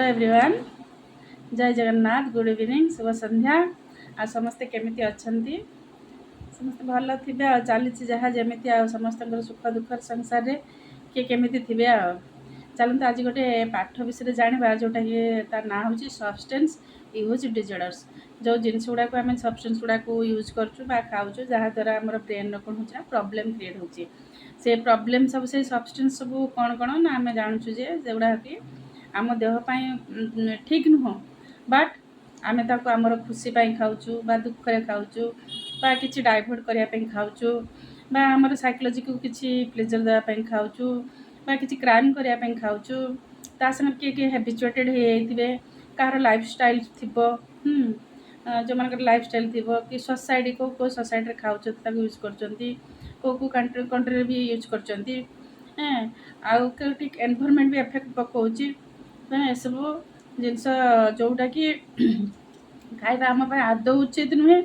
Everyone जय Jagannath good evening शुभ संध्या आ समस्ते केमिति अछंती समस्ते भल थिबे आ चली जहाँ जमी आ समस्त सुख दुख संसार रे किए केमिति थिबे आ चलते आज गोटे पाठ विषय जाना जोटा कि तार ना हूँ सब्सटेंस यूज डिजर्डर्स जो जिनस गुड़ाक आम सब्सटेंस गुड़ाक यूज करूँ खाऊँ जहाँद्वारा आम ब्रेन कौन हो प्रोब्लेम क्रिएट होची से प्रोब्लेम सब से सब्सटेंस सब कौन कौन ना आम जानूँ जेगुड़ा कि आम देह ठीक नुह बट आम आमर खुशी खाऊँ बा दुखे खाऊँ बा कि डाइवर्ट करने खाऊँ बा आमर साइकोलोजी को किसी प्लेजर देवाई खाऊँ बा कि क्राइम करने खाऊँ ता संगे किए किए हैबिचुएटेड होते कहार लाइफ स्टाइल थी जो मान लाइफ स्टाइल थी कि सोसाइटी को सोसाइटी खाऊँ यूज कर कंट्री भी यूज कर आउट एनवायरनमेंट भी इफेक्ट पकाउच सब जिनस जोटा कि खाଇବା आम आदौ उचित नुहे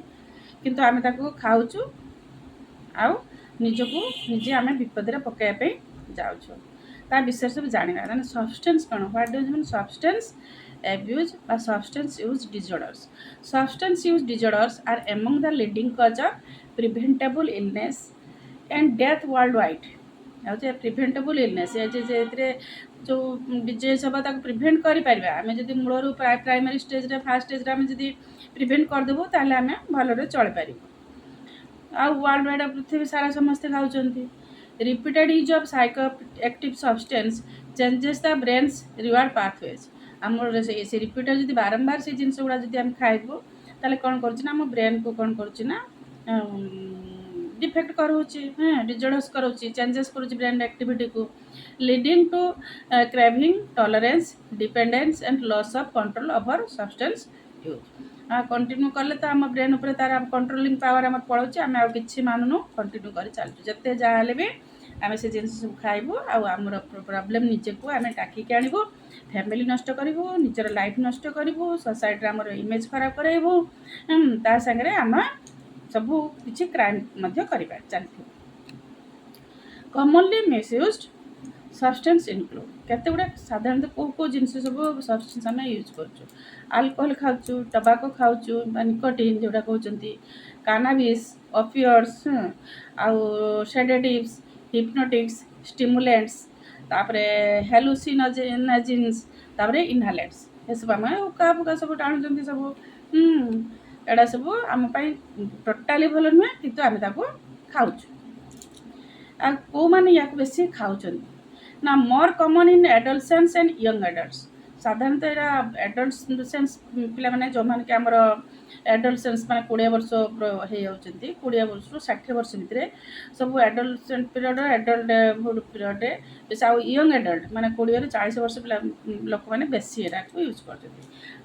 किंतु आम खाऊँ आउ निजको निजे आम विपद में पकड़ापी जाऊँ ता विषय सब जाना ना सब्सटेंस कौन what does mean substance abuse or substance use disorders. Substance use disorders are among the leading cause of preventable illness and death worldwide. Preventable illness जो डिजीज हम प्रिभेन्ट करें आम जब Müller primary stage fast stage आम जब prevent करदेबू ताल आम भलरे चल पार आ वर्ल्ड वाइड पृथ्वी सारा समस्ते खाऊँ repeated use of psycho active substance changes the brains reward pathways आम से रिपीटेड जब बारंबार से जिन गुड़ा जब आम खाइबू ताले कौन कर ब्रेन को कौन कर डिफेक्ट कराऊँगी डिजर्डर्स कराऊँगी चेंजेस करुँच ब्रेन एक्टिविटी को leading to craving tolerance dependence and loss of control over substance use continue कले तो आम ब्रेन उपर तार कंट्रोलिंग पावर आम पड़ोचे आम आ कि मानुनु कंटिन्यू कर चलु जिते जहाँ भी आम से जिन सब खाइबू आमर प्रॉब्लम निजे को आम टाकिक आणबू फैमिली नष्ट करूँ निजर लाइफ नष्ट करूँ सोसाइटी आमर इमेज खराब कराइबू ता संगे आम सबू किसी क्राइम चलती कॉमनली मिसयूज्ड सब्सटेंस इनक्लूड केते गुड़ा साधारणतः कौ जिनस सब सब्सटेंस आम यूज कर अल्कोहल खाऊँ टबाको खाऊँ निकोटीन जोड़ा कहते कानाबिस ओपियड्स आउ सेडेटिव्स हिप्नोटिक्स स्टिमुलेंट्स तापरे हेलुसिनोजेन्स तापरे इनहेलेंट्स ये सब आम हुक्का फुका सब टाणुंट सब एड़ा सब आम टोटाली भल नुहे किंतु आम खाऊँ आ कौ मैंने या बेसी खाऊँ ना more common in adolescence and young adults साधारणतः यहाँ एडोलसेंस पिला माने जो मान कि आमर एडोलसेंस माने 20 वर्ष हो जाती 20 वर्ष 60 वर्ष भितर सब एडोलसेंट पीरियड एडल्टहुड पीरियड आउ यंग एडल्ट माने 20 ରୁ 40 वर्ष पिला लोक मैंने बेसी एटा को यूज करते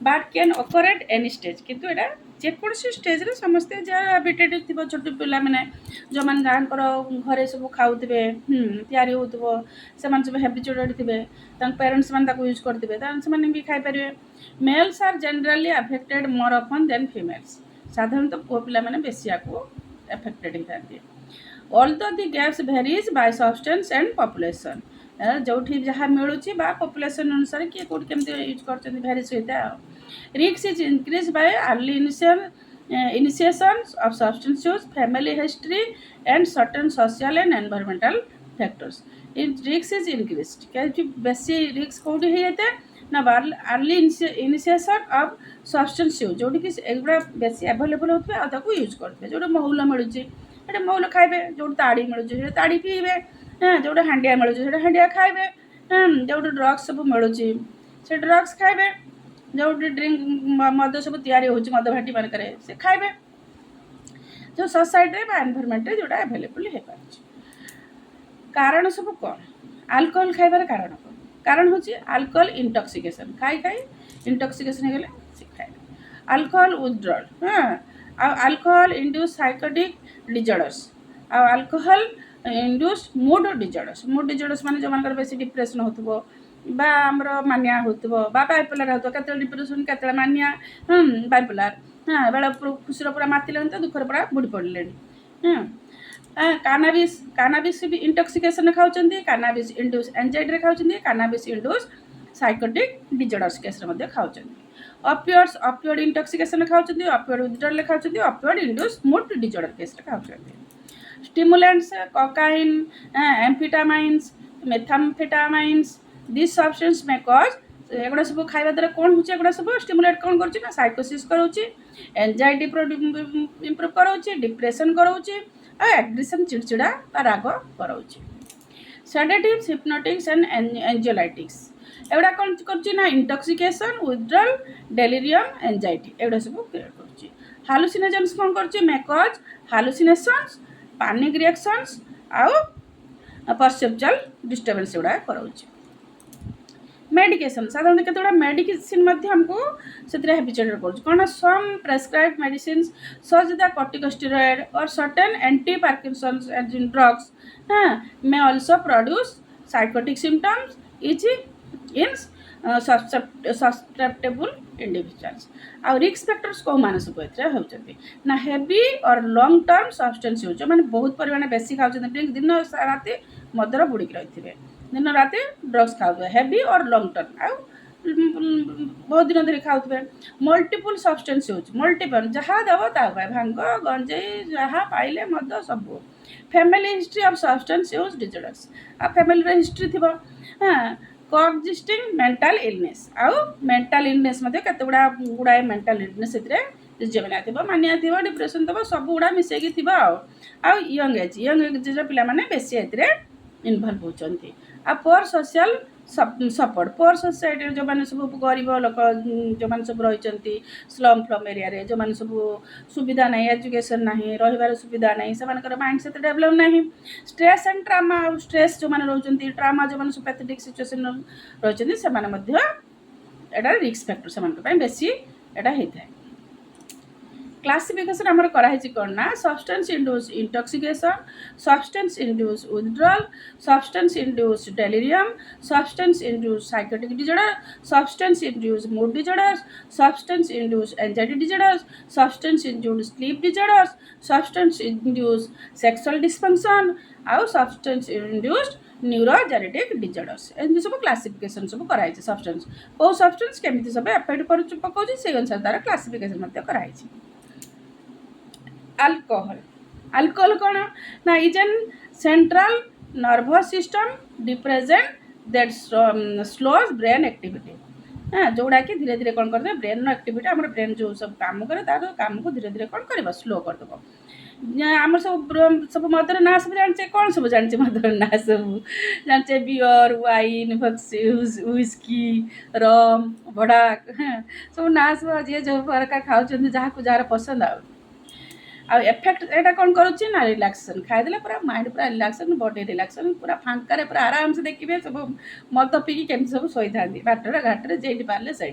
but can occur at any stage किंतु एटा जेकोसी स्टेज रे समस्ते जहाँ हैबिटेड थी छोट पिला मैंने जो मैंने गाँव घरे सब खाऊे तैयारी होथो से सब हैबिचुएटेड थे पेरेंट्स मैंने यूज करते से भी खाईपर males are generally affected more often than females साधारणतः पुओ पिला मैंने बेसी को एफेक्टेड होता है although the gaps varies by substance and population जो जहाँ मिलूँ पॉपुलेशन अनुसार किए कौट केमती यूज कर भेरीज होता है risk is increase by early initiation of substance use family history and certain social and environmental factors risk is increase क्या बेसी रिस्क कौटी हो जाता है ना early initiation of substance use जोटी कि एगुड़ा बेसी एवेलेबल होते यूज करते जो महुल मिलूँ महुल खाइबे जो ताड़ी मिलूँ ताड़ी पीबे जो हांडिया मिलूँ हांडिया खाइबे जो ड्रग्स सब मिलूँ से ड्रग्स खाइबे जो ड्रिंक मद सब तैयारी हो मद भाटी मान से खाइबे जो सोसाइटी एनवायरनमेंट जोटा एवेलेबल हो पार कारण सब कौन अल्कोहल खाइबार कारण कौन कारण हूँ अल्कोहल इंटॉक्सिकेशन खाई खाई इंटॉक्सिकेशन हो गले खाए alcohol withdrawal alcohol induce psychotic disorders alcohol induce mood disorders माने जो मान बेसी डिप्रेशन होथबो बा आमर मानिया होथबो बा बाइपोलर होथबो केते डिप्रेशन केते मानिया बाइपोलर बेला खुशी पूरा मातिले तो दुखर पूरा बुड़ी पड़ले कानाबिस भी इंटॉक्सिकेशन खाऊँ कानाबिस इंड्यूस एंजाइटी खाऊँ cannabis induce psychotic disorders case खाऊँ ऑपियोइड्स ऑपियोइड इंटॉक्सिकेशन खाऊँ ऑपियोइड विथड्रॉल खाऊँ opioid induce mood disorder case खाऊँ stimulants cocaine amphetamines methamphetamines this substance may cause एगुड़ा सब खाଇବା द्वारा कौन हो एगुड़ा सब स्टिमुलेट कौन करुच्ची ना साइकोसिस कराऊँच एंजाइटी इम्प्रूव कराऊँच डिप्रेशन कराऊँच एग्रेशन चिड़चिड़ा राग कराऊँच सेडेटिव्स हिप्नोटिक्स एंड एंजियोलाइटिक्स एगुड़ा कौन कर इंटॉक्सिकेशन विथड्रॉल डेलिरियम एंजाइटी एगुड़ा सब क्रिएट कर हालुसिनोजेंस कौन कर मे कॉज हालुसिनेशंस पैनिक रिएक्शंस आउ परसेप्चुअल डिस्टर्बेंस गुड़ा कराऊँच मेडिकेशन साधारण केतोड़ा मेडिसिन हमको से हैबिचुएटेड कर some prescribed medicine such the corticosteroid और certain anti Parkinson's drugs may also produce psychotic symptoms in susceptible individuals और रिस्क फैक्टर्स कौ मान सब होती ना हेवी और लॉन्ग टर्म सब्सटेंस यूज मैंने बहुत परिमाण बेसी खाऊँ ड्रिंक दिन राति मदर बुड़ी रही दिन राति ड्रग्स खाऊ हेवी और लॉन्ग टर्म आउ बहुत दिन धरी खाऊ मल्टीपल सब्सटेंस यूज मल्टीपल जहाँ दब ता भांग गंजेई जहाँ पाइले मद सब family history of substance use disorders आ फैमिली हिस्ट्री थी कोएक्जिस्टिंग मेंटल इलनेस आउ मेंटल इलनेस केते गुड़ाए मेंटल इलनेस रिजेमिना थी मानिया थी डिप्रेशन थी सब गुड़ा मिसेकी थी आउ यंग एज पे बेसी इनवल्व होती आ पोर सोशल सपोर्ट पोर सोसाइटी जो मैंने सब गरीब लोक जो मैंने सब रही स्लम फ्लम एरिया रे जो मैंने सब सुविधा ना एजुकेशन ना रही सुविधा ना से माइंड से डेभलप ना स्ट्रेस एंड ट्रामा स्ट्रेस जो मैंने रोच ट्रामा जो मैंने सब पैथेटिक सिचुएसन रही से रिस्क फैक्टर से बेसी एटा होता है क्लासिफिकेशन आमर कराई कौन ना substance induce intoxication substance induce withdrawal substance induce delirium substance induce psychotic disorder substance induce mood disorders substance induce anxiety disorders substance induce sleep disorders substance induce sexual dysfunction आउ substance induced न्यूरोजेनेटिक disorders एमती सब classification सब कराई substance कौ substance केमती सब effect कर पकाउछि से अनुसार तार क्लासिफिकेशन कराई अल्कोहल कौन ना is an central nervous system depressant that slows brain activity जोड़ा कि धीरे धीरे कौन करदे ब्रेन एक्टिविटी आम ब्रेन जो सब काम करे तार काम को धीरे धीरे कौन कर स्लो करदेव आम सब सब मदर ना सब जाने कौन सब जाने मदर ना सब जाने बियर वाइन व्हिस्की रम बड़ाक सब ना सब जी जो प्रकार खाऊँ जहाँ को जार पसंद आ एफेक्ट एटा कौन करुच्ची ना रिलैक्सेशन खाईदे पूरा माइंड पूरा रिलैक्सेशन बॉडी रिलैक्सेशन पूरा फांकार पूरा आराम से देखिए सब मद पीकी केमती सब शोई था बाटर घाटे जेटी पारे से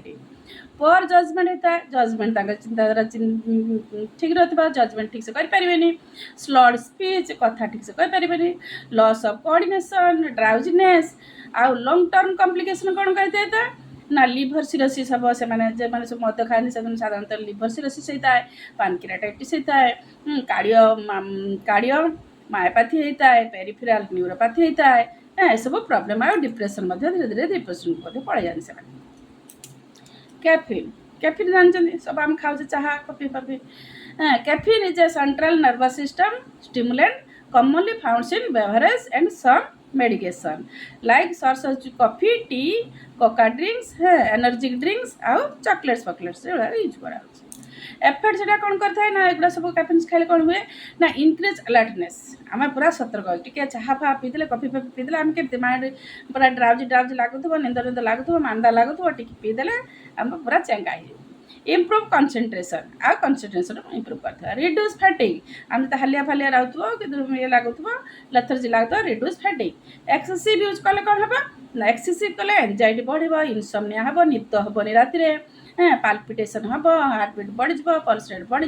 पर जजमेंट होता है जजमेंट चिंताधारा ठीक रही जजमेंट ठीक से करें स्लड स्पीच कथा ठीक से करें लॉस ऑफ कोऑर्डिनेशन ड्राउजीनेस आउ लॉन्ग टर्म कॉम्प्लिकेशन कौन कहते ना लिभर सिरोसिस हम से मैंने सब मद खाते से साधारणतः लिभर सिरोसिस होता है पैनक्रियाटाइटिस होता है कार्डियो मायोपैथी होता है पेरिफेरल न्यूरोपैथी होता है सब प्रॉब्लम आए डिप्रेशन धीरे धीरे डिप्रेशन को पड़े जाते से कैफिन कैफिन जानते सब आम खाऊ चाह coffee coffee caffeine is a central nervous system stimulant commonly found in beverages and some medication like source of coffee, tea, coca drinks, energy drinks आउ चॉकलेट्स फॉकलेट्स यूज करा एफेक्ट से कौन करता है ना एगुड़ा सब कैफिन खाइले कौन हुए ना इनक्रीज अलर्टनेस आम पूरा सतर्क टे चाह फा पीदे कॉफी फफी पीदे आम के माइंड पूरा ड्राउजी ड्राउजी लगुव निंद निंद लगुव मांदा लगुव टी पीदे आम पूरा चेंगा इम्प्रूव कंसंट्रेशन आ कंसंट्रेशन इम्प्रूव करता है रिड्यूस फैटिग आम तो हालिया फालिया रहूँ कि ये लगुव लेथर्जी लगुव रिड्यूस फैटिग एक्सेसिव यूज कले कौन हम ना एक्सेसिव कले एंजाइटी बढ़ इनसोमनिया हम निद हेनी राति पाल्पिटेशन हम हार्टबीट बढ़ पल्स रेट बढ़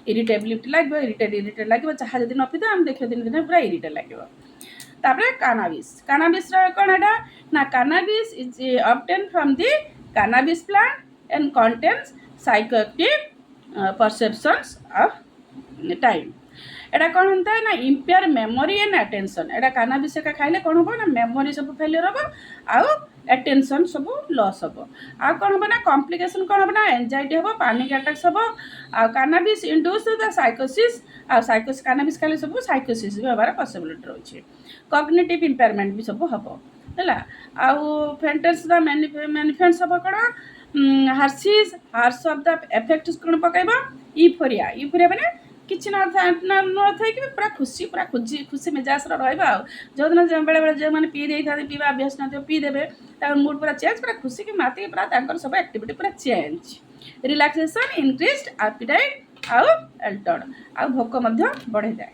इरिटेबिलिटी लगे इरिटेट लगे चाह जब न पीते आम देखिए दिन दिन पूरा इरिटेट लगे तापर कानाबिस कानाबिस कौन है ना cannabis is obtain from the cannabis plant and contains psychoactive perceptions of time एटा कौन होता है ना इम्पेयर मेमोरी एंड अटेंशन एटा कानाबिस खाइले कौन हम ना मेमोरी सब फेलियर हम आउ अटेंशन सब लॉस हम आ कौन हम ना कॉम्प्लिकेशन कौन हम ना एंजाइटी हम पैनिक अटैक्स हम आ कानाबिस इंड्यूस द साइकोसिस आ साइकोसिस कानाबिस खाइले सब साइकोसिस भी हबार पॉसिबिलिटी रही कॉग्निटिव इम्पेयरमेंट भी सब हम है आउ फेंटेस द मैनिफेस्ट हम कौन हार्सिस हार्स ऑफ द इफेक्ट कौन पकड़ यूफोरिया यूफोरिया मैंने किसी न थे कि पूरा खुशी मिजाज रहा जो दिन बेले बेले जो मैंने पी दे था पीवा अभ्यास न पीदेवे मूड पूरा चेंज पूरा खुशी की माती पूरा सब एक्टिविटी पूरा चेंज रिलैक्सेशन इनक्रीज्ड एपेटाइट आउ एल्टर्ड आउ भोक बढ़े जाए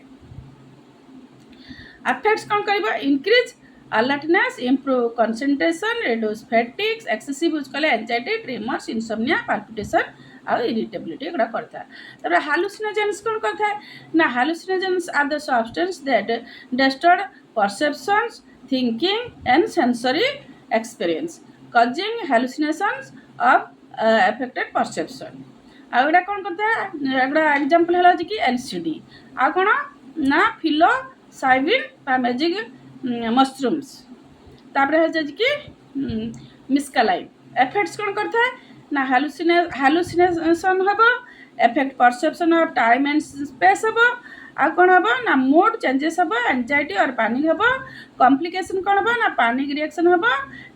अफेक्ट्स कौन कर increase alertness improve concentration reduce fatigues excessive use कले एंजाइटी ट्रिमर्स इनसोम्निया पाल्पिटेशन आउ इरिटेबिलिटी एगुड़ा करता है हालुसिनोजेन्स कौन करता है ना hallucinogens are the substance that disturb perceptions thinking and sensory experience causing hallucinations of affected perception आउ एटा कौन करता है एगुड़ा एग्जांपल है कि एलसीडी आ कौन ना फिलोसाइबिन मैजिक मशरूम्स तापर है कि मिस्कालाइन एफेक्ट्स कौन करता है ना हालुसिनेशन हम effect perception of time and space हम आ कौन हम ना मूड चेंजेस हम एंजाइटी और पैनिक हम कॉम्प्लिकेशन कौन हम ना पैनिक रिएक्शन हम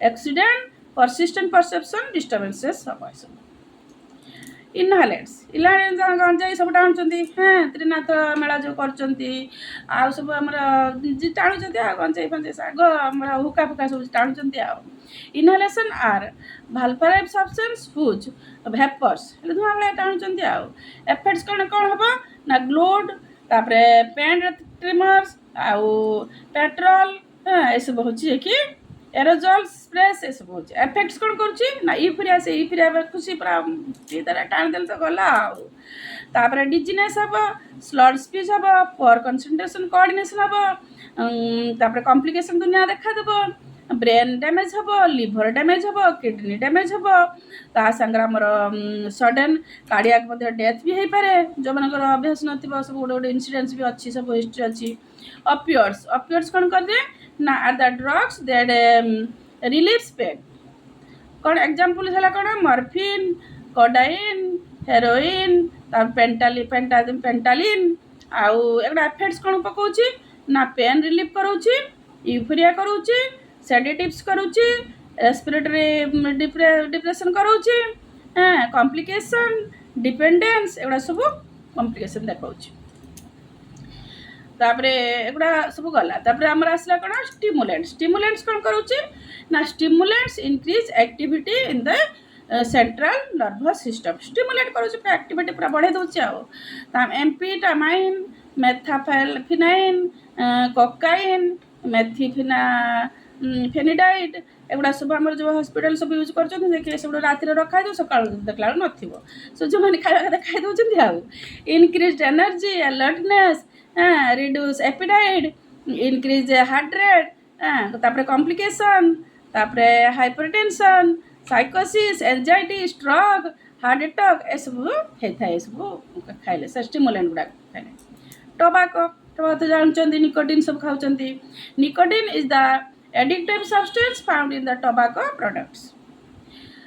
एक्सीडेंट परसिस्टेंट परसेप्शन डिस्टर्बेंसेस हम सब इनहेलेट्स गंजाई सब टाणुंट हाँ त्रिनाथ मेला जो कर सब आम टाणुंट गंजाई फंजाई शाग आम हुका फुका सब टाणुंट इनहेलेशन आर भाल्पाराइव सब्सटेंस हुज वेपर्स धुआं भाया टाणुंट एफेक्ट्स कौन कौन हम ना ग्लोड तापर पेन ट्रिमर्स आउ पेट्रोल ये सब हूँ कि एरोजल स्प्रेस ये सब होची एफेक्ट्स कौन करुच्ची ना यूफोरिया से यूफोरिया खुशी पूरा टाण देल तो गला तापर डिजीनेस हम स्लड स्पीच हम पुअर कंसंट्रेशन कोऑर्डिनेशन हम तापर कॉम्प्लिकेशन दुनिया देखा देव ब्रेन डैमेज हम लिवर डैमेज हम किडनी डैमेज हम ता संगे आमर सडन कार्डियाक डेथ भी हो पारे जो मनकर अभ्यास नथिबो सब गोटे गोटे इनसीडेंट्स भी अच्छी सब हिस्ट्री अच्छी ऑपियोइड्स कौन कर दे ना are the drugs that relieves pain कौन एग्जांपल है कौन मॉर्फिन कोडाइन हेरोइन पेंटालिन आउ एगुड़ा एफेक्ट्स कौन पकाउची ना पेन रिलीफ कराउची यूफोरिया कराउची सेडेटिव्स कराउची रेस्पिरेटरी डिप्रेशन कराउची कॉम्प्लिकेशन डिपेंडेंस एगुड़ा सब कॉम्प्लिकेशन देखाउची तापरे एगुड़ा सब गला तापरे हमर आसला कौन स्टिमुलेंट्स कौन करुच्ची ना stimulants increase activity in the central nervous system stimulate करुच्ची पूरा एक्टिविटी पूरा बढ़े दउची आउ एम्फेटामाइन मेथाफिनाइन कोकाइन फेनिडाइट एगुड़ा सब आम जो हॉस्पिटल सब यूज कर सब राति रखा दो सका देखला नथिबो सो जो मैंने खाଇବା କଥା खाई दउचंदी आउ increased energy alertness reduce appetite increase heart rate तापर कॉम्प्लिकेशन तापर हाइपरटेंशन साइकोसिस एंजाइटी स्ट्रोक हार्ट अटैक ये सब होता है सब खाइले से स्टिमुलेंट गुड़ा खाइले टोबाको तो जानते निकोटिन सब खाऊँ nicotine is the addictive substance found in the tobacco products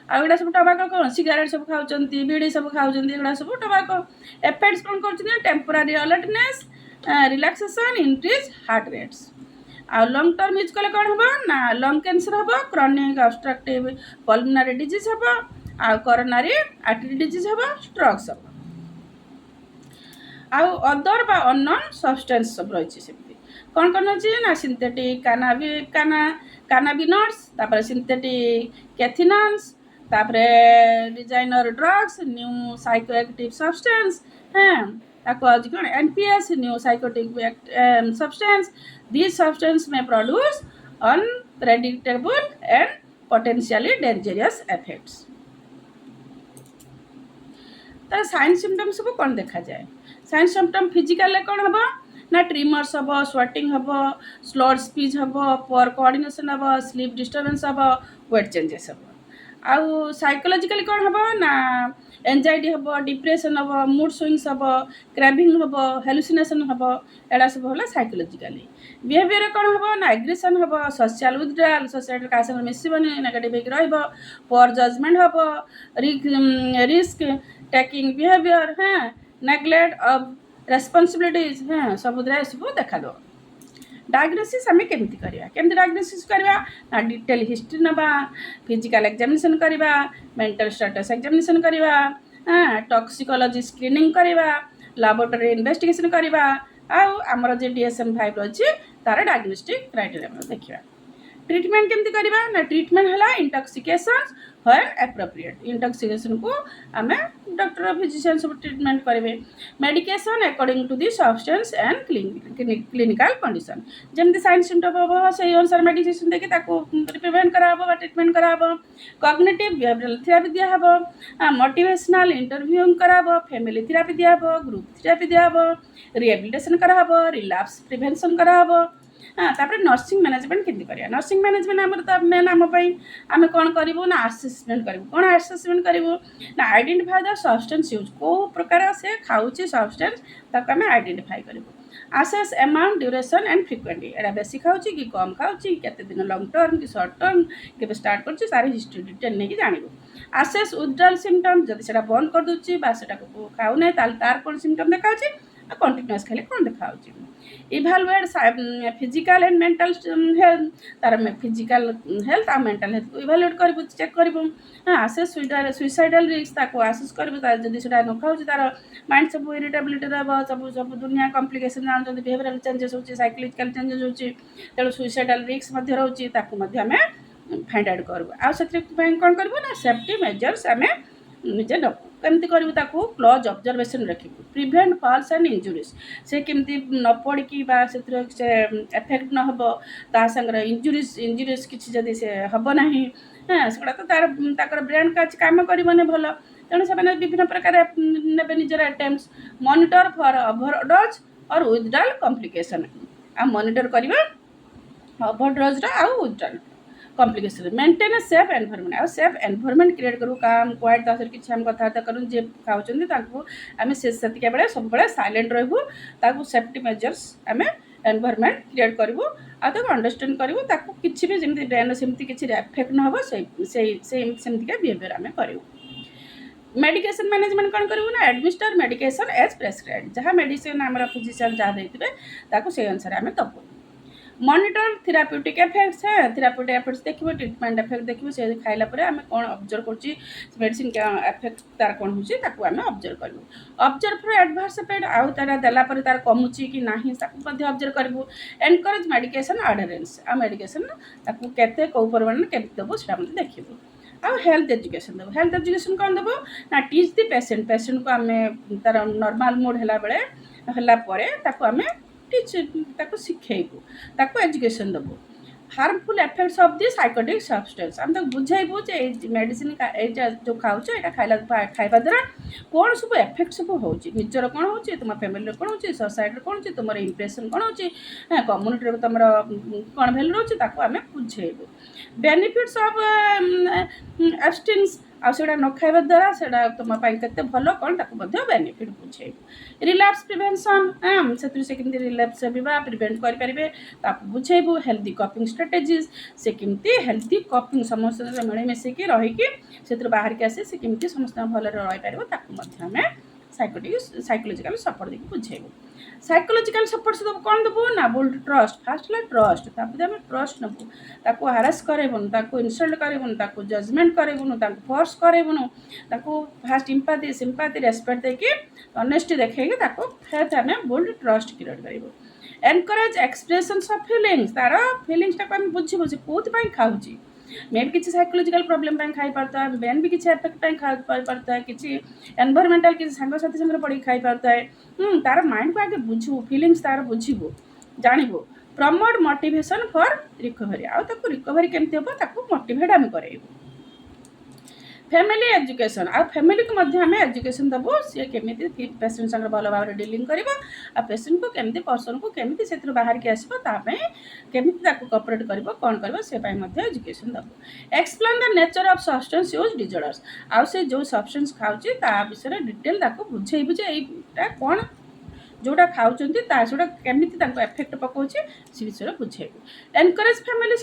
outta सब टोबाको कौन सिगारेट सब खाऊँ बीड़ी सब खाऊँ एगुड़ा सब टोबाको एफेक्ट्स कौन कर temporary alertness relaxation increase heart rates आ लंग टर्म यूज कले कौन हम ना लंग कैंसर हम क्रॉनिक ऑब्स्ट्रक्टिव पल्मोनारी डिजीज हम आ कोरोनरी आर्टरी डिजीज हम स्ट्रोक्स हम आउ अदर बा अननोन सब्सटेंस सब रही कौन कौन अच्छी ना सिंथेटिक कैनाबिनॉइड्स तापर सिंथेटिक कैथिनन्स तापर designer drugs new psychoactive substance कौन NPS new psychotic substance these substances may produce unpredictable and potentially dangerous effects तो साइन सिम्पटम सब कौन देखा जाए साइन सिम्पटम फिजिकल कौन हम ना ट्रिमर्स हम स्वेटिंग हम स्लड स्पीच हम पुअर कोऑर्डिनेशन हम स्लीप डिस्टर्बेंस हम वेट चेंजेस हम आउ साइकोलॉजिकली कौन हम ना एंजाइटी हम, डिप्रेशन हम, मूड स्विंग्स हम, क्रेविंग हम, हेलुसिनेशन हम, एड़ा सब है साइकोलॉजिकली। बिहेवियर कौन हम ना एग्रेशन हम, सोशल विथड्रॉल, सोसाइटी क्या संग मिसबनी, नेगेटिव होकर पोर जजमेंट हम, रिस्क टेकिंग बिहेवियर, हाँ नेग्लेक्ट ऑफ रेस्पॉन्सिबिलिटीज, हाँ सब देखा दो। डायग्नोसिस आम केमती करवा, केमती डायग्नोसिस करवा ना डिटेल हिस्ट्री नवा, फिजिकल एग्जामिनेशन करवा, मेंटल स्टेटस एग्जामिनेशन करवा, हाँ टॉक्सिकोलॉजी स्क्रीनिंग करवा, लैबोरेटरी इन्वेस्टिगेशन करवा, आमर जो DSM-5 अच्छी तार डायग्नोस्टिक क्राइटेरिया देखा। ट्रीटमेंट केमती करवा ना ट्रीटमेंट है इंटॉक्सिकेशन व्हेन एप्रोप्रिएट, इंटॉक्सिकेशन को आम डॉक्टर फिजिशियन सब ट्रीटमेंट करेंगे। Medication according to the substance and clinical condition, जमती साइन सिम्पटम हम से अनुसार मेडिकेशन देखिए प्रिवेंट कराब ट्रीटमेंट कराब। कॉग्निटिव बिहेवियरल थेरापी दिहब, मोटिवेशनल इंटरव्यूइंग कराब, फैमिली थेरापी दिहब, ग्रुप थेरापी दिहब, रिहेबिलिटेशन कराब, रिलैप्स प्रिवेंशन कराब। हाँ तापर नर्सिंग मैनेजमेंट केमती करवा, नर्सिंग मैनेजमेंट आम तो मेन आम आम कौन करूँ ना आसेसमेंट करूँ, कौन आसेसमेंट करूँ ना आइडेंटिफाई द सब्सटेंस यूज, कौ प्रकार से खाऊँ सब्सटेंस ताको आम आइडेंटिफाई करूँ। Access amount duration and frequently, एटा बेसी खाऊँ कि कम खाऊँ, केते दिन लॉन्ग टर्म कि शॉर्ट टर्म, के स्टार्ट कर सारी हिस्ट्री डिटेल नहीं जानू। आसेस विथड्रॉल सिम्पटम, जब से बंद कर दूसरी खाऊ ना तार कौन सिम्पटम देखा कंटिन्यूअस खाली कौन देखा। Evaluate physical and mental health, तार फिजिकल हेल्थ आ मेंटल हेल्थ को इभालुएट कर चेक करूँ। हाँ आसेस सुइसाइडल रिस्क ताको आसेस करूँ, जब से न खाऊँ तार माइंड सब इरिटेबिलिटी रहा, सब सब दुनिया कम्प्लिकेशन जानते, बिहेवियरल चेंजेस हो, साइकोलॉजिकल चेंजेस हो, तेणु सुइसाइडल रिस्क रोचे आम फाइंड आउट करूँ। कौन करूँ ना सेफ्टी मेजर्स आम निजे नब कमी करूँ, क्लोज ऑब्जर्वेशन रखू, प्रिवेंट फॉल्स एंड इंजुरीज, से केमती न पड़ी से एफेक्ट न हो, ता संगे इंजुरीज किसी जदि से हम ना, हाँ सेगुड़ा तो तार ब्रेन का काम करने भल, तेणु से विभिन्न प्रकार ने निजर आइटम्स मॉनिटर फॉर ओवरडोज और विथड्रॉल कॉम्प्लिकेशन, आ मॉनिटर करवा ओवरडोज आउ withdrawal complication. Maintain safe environment, आ सेफ एनवायरनमेंट क्रिएट करूँ, काम क्वाइट ता किसी आम कथबार्ता करूँ, जी खाऊँ आम से सब साइलेंट रहू, सेफ्टी मेजर्स आम एनवायरनमेंट क्रिएट करूँ, अंडरस्टैंड करूँ, किसी भी जमी ब्रेन सेमती किसी एफेक्ट न हो, सेमती बिहेवियर आम करूँ। मेडिकेशन मैनेजमेंट कौन करूँ ना एडमिनिस्टर मेडिकेशन एज प्रेस्क्राइब, जहाँ मेडिसिन आम फिजिशियन जहाँ देते से अनुसार आम दबू। मॉनिटर थेराप्यूटिक एफेक्ट्स, है थेराप्यूटिक एफेक्ट्स देखिए, ट्रीटमेंट एफेक्ट देखिए, से खाइला आम कौन ऑब्जर्व कर मेडिसिन एफेक्ट तार कौन हो ऑब्जर्व करूँ। ऑब्जर्व फॉर एडवर्स इफेक्ट, आउ तार देला तार कमुची कि नहीं ऑब्जर्व करूँ। एनकरेज मेडिकेशन एडहेरेंस, आ मेडिकेशन केते कौ परिमाण केमती देबो से देखिए। आउ हेल्थ एजुकेशन देव, हेल्थ एजुकेशन कौन देव ना टीच दी पेसेंट, पेसेंट को आम तार नॉर्मल मूड है आम टीच शिखेबू, एजुकेशन देवु। Harmful effects of the psychotic substance, आम बुझेबू मेडिसिन जो खाऊ यहाँ खाइबा द्वारा कौन सब एफेक्ट सब हो, निजर कौन हो, तुम फैमिली कौन हो, सोसाइटी कौन हो, तुम इंप्रेशन कौन हो, कम्युनिटी तुम कौन भैल्यू रोचे आम बुझेबू। बेनिफिट्स ऑफ एब्सटेंस, आउटा न खाइबा द्वारा से तुम के भल कौन बेनिफिट बुझेबू। रिलैप्स प्रिवेंशन, से केमती रिलैप्स होगा प्रिवेंट करेंगे बुझेबू। हेल्दी कपिंग स्ट्रेटेजीज, से केमती हेल्दी कपिंग समस्त मिलमिशिकी रही बाहर के आसे से केमती समस्त भल रही साइकोलॉजिकल सपोर्ट देखिए बुझेबू। साइकोलॉजिकल सपोर्ट से कौन देवु ना बिल्ड ट्रस्ट, फास्ट है ट्रस्ट, आम ट्रस्ट नबू, ताको हारास करेबुन, ताको इनसल्ट करेबुन, ताको जजमेंट करेबुन, ताको फोर्स करेबुन, ताको फास्ट इम्पाथी सिंपाथी रेस्पेक्ट देके ऑनेस्टी देखैके ताको फेथ आम बिल्ड ट्रस्ट क्रिएट करूँ। एनकरेज एक्सप्रेशंस ऑफ फीलिंग्स, तार फीलिंग्स आम बुझे कौन खाऊँ, मे भी किसी साइकोलॉजिकल प्रॉब्लम खाई पारता है, मेन भी किसी एफेक्ट खाई पारता है, किसी एनवायरमेंटल किसी सांगसाथी संगे पड़ी खाई पारता है। तार माइंड को आगे बुझू, फीलिंग्स तार बुझू जानबू। प्रमोट मोटिवेशन फॉर रिकवरी, आउ रिकवरी केमती हम मोटिवेट आम करेबू। फैमिली एजुकेशन आ फैमिली को मध्य आम एजुकेशन देवु सी केमी पेसेंट संगे भल भाव में डिलिंग कर पेसेंट को केमी पर्सन को केमी से बाहर की आसपाई केमी कॉपरेट कर कौन कर से एजुकेशन देवु explain the nature of substance use disorders आउ से जो सब्सटेंस खाऊँ ता विषय डिटेल बुझेबू जे यहाँ कौन जोटा खाऊँ केमी एफेक्ट पकाऊँ से विषय बुझेबू एनकरेज फैमिली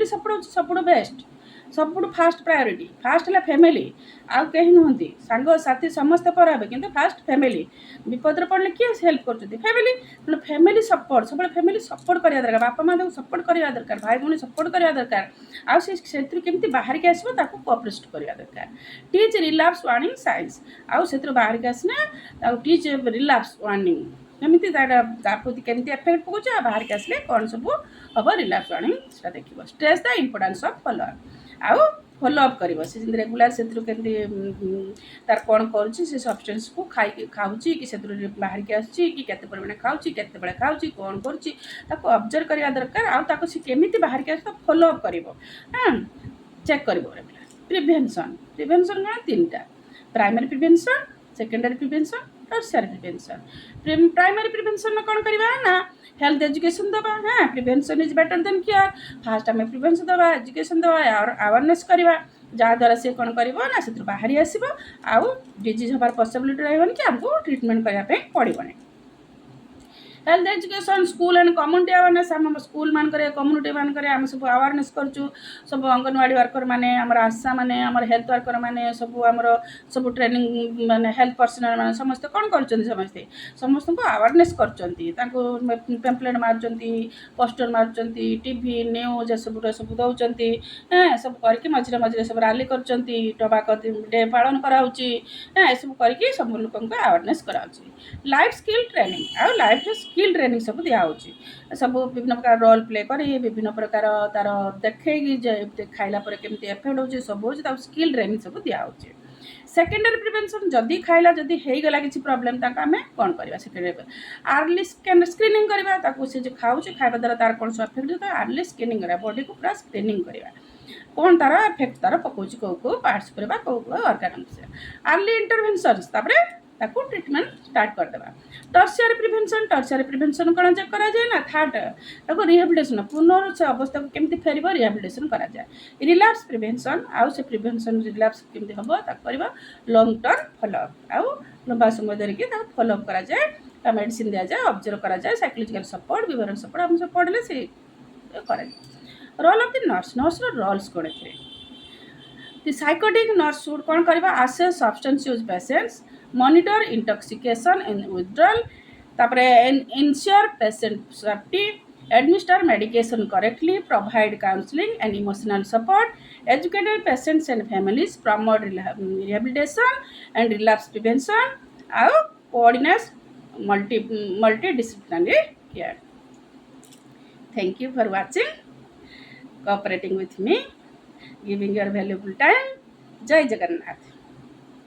सपोर्ट सब बेस्ट सब फास्ट प्रायोरीटी फास्ट है फैमिली आउ कहीं नुहति सांग साथी समस्त पर हे कि फास्ट फैमिली विपद पड़े किए हेल्प कर फैमिली फैमिली सपोर्ट सब फैमिली सपोर्ट करवा दरकार बापा माँ सपोर्ट करवा दरकार भाई भौणी सपोर्ट करवा दरकार आमती बाहर की आसो कोऑपरेट करवा दरकार टीच रिलैप्स वार्निंग साइंस आउ से बाहर की आसना टीच रिलैप्स वार्निंग केमी केमी एफेक्ट पकाऊँ बाहर के आसले कौन सब हम रिलैप्स वार्निंग से देख stress the importance of follow up आउ फॉलोअप कर रेगुलर से केमती तार कौन कर सब्सटेंस को खाऊँ कि से बाहर की आसके परिमाण खाऊँ केत खाऊँ कौन कर ऑब्जर्व करवा दरकार आउ सी केमी बाहर की आस फॉलोअप कर चेक कर प्रिवेंशन प्रिवेंशन कौन तीन टा primary prevention secondary prevention tertiary prevention primary prevention में कौन करवा ना हेल्थ एजुकेशन दबा हाँ prevention is better than cure fast आम प्रिवेंशन दबा एजुकेशन दबा और अवेयरनेस करवा जहाँद्वारा सी कौन कर से बाहरी आसो आउ डिजीज हबार पॉसिबिलिटी रही कि आमको ट्रिटमेंट करने पड़ोनी health education school and community awareness आम स्कूल मानक कम्युनिटी मानक आम सब अवेयरनेस करूँ सब अंगनवाड़ी वर्कर मैंने आशा मैंने हेल्थ वर्कर मैंने सब ट्रेनिंग माने हेल्थ पर्सनल मैंने समस्त कौन कर समस्ते समस्त को अवेयरनेस करम्पलेट मार्च पोस्टर मार्च टीवी न्यूज सब सब दौरान सब करके मझे मझे सब रैली कर टबाको डे पालन कराऊँगी सब करके सब लोक अवेयरनेस कराऊँगी लाइफ स्किल ट्रेनिंग आउ लाइफ स्किल ट्रेनिंग सब दिखाऊँगी सब विभिन्न प्रकार रोल प्ले कर विभिन्न प्रकार तार देखे खाइला केमती एफेक्ट हो सब हो स्किल ट्रेनिंग सब दिखाऊँगी सेकेंडरी प्रिवेंशन जदि खाइला जदि होगला किसी प्रोब्लेम आम कौन करवा सेकेंडरी आर्ली स्क्रीनिंग करवा से जो खाऊँ खाଇବା द्वारा तार कौन सब एफेक्ट होता है आर्ली स्क्रीनिंग करवा बॉडी को पूरा स्क्रीनिंग करवा कौन तार एफेक्ट तार पकाउँ कौ पार्ट्स पर कौ अर्गान आर्ली इंटरवेंशन ट्रिटमेंट स्टार्ट करदेवा टर्शियरी प्रिवेंशन कौन कराए ना थर्ड रिहेबिलिटेशन पुनः से अवस्था को केमती फेर रिहेबिलिटेशन कराए रिलैप्स प्रिवेंशन आउ से प्रिवेंशन रिलैप्स केमती हम कर लॉन्ग टर्म फॉलोअप आउ लंबा समय धरिकी फॉलोअप कराए मेडिसिन दि जाए ऑब्जर्व कराए साइकोलॉजिकल सपोर्ट विवरण सपोर्ट हम सब पढ़ले से role of the nurse roles कौन The psychotic nurse should कौन करवा assess substance use patients, monitor intoxication and withdrawal, तापरे ensure patient safety, administer medication correctly, provide counseling and emotional support, educate patients and families, promote rehabilitation and relapse prevention, और coordinate multidisciplinary care. Thank you for watching, cooperating with me, giving your valuable time. जय जगन्नाथ।